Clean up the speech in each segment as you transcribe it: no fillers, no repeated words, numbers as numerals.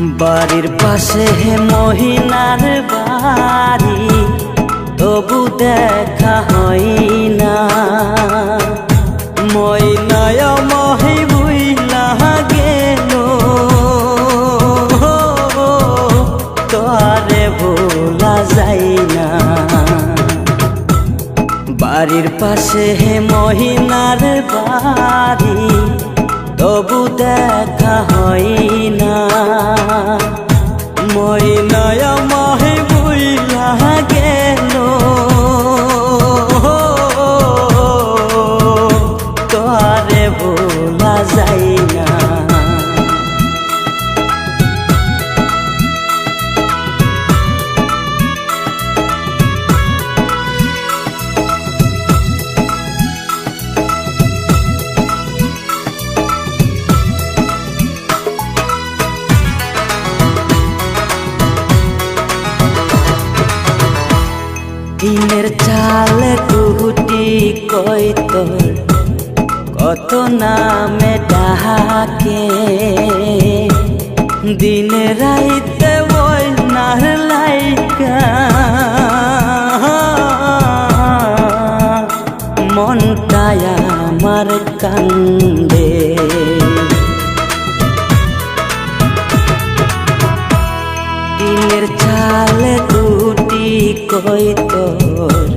বাড়ির পাশে মহিনার বাড়ি, তবু দেখা হয় না। মইনায় মহি বুইলা গেল, তোরে ভোলা যায় না। বাড়ির পাশে মহিনার বাড়ি, তবু দেখা হয় না। মইনায় মহি বুইলা গেল, তোরে ভোলা যায় না। দিনের চাল কুটি কই তোর, কত নামে ডাকে। দিনে রাইতে ওই নার লাইকা, মনটায় আমার কান্দে। দিনের চাল কুটি কই তোর,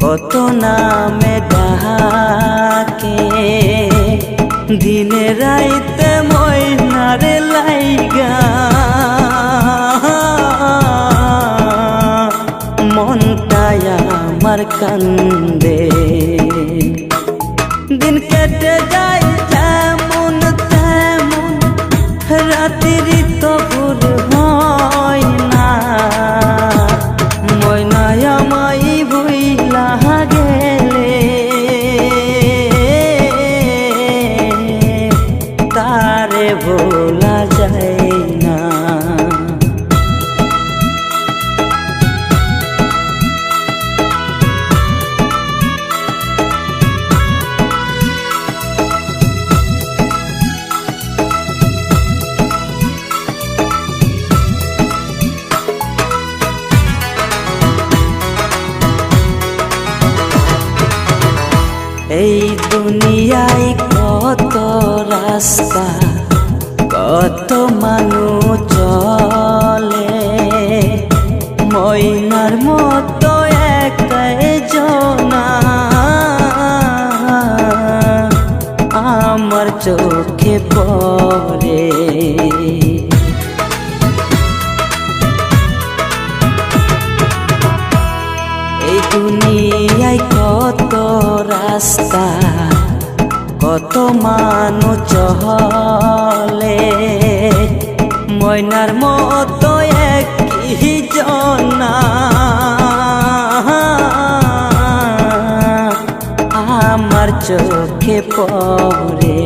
কত নামে ডাকে। দিনে রাইতে মইনারে লাইগা, মনটায় আমার কান্দে। দিন কেটে যায় যেমন তেমন, রাত্রি তো ভোর হয় না। মইনায় মাই ভুইলা গেলে, তারে ভোলা যায় না। এই দুনিয়ায় কত রাস্তা, কত মানুষ চলে। মইনার মতো একাই জনা আমার চোখে পড়ে। এই দুনিয়ায় কত রাস্তা, কত মানুষ চলে। মইনার মতো একই জনা আমার চোখে পড়ে।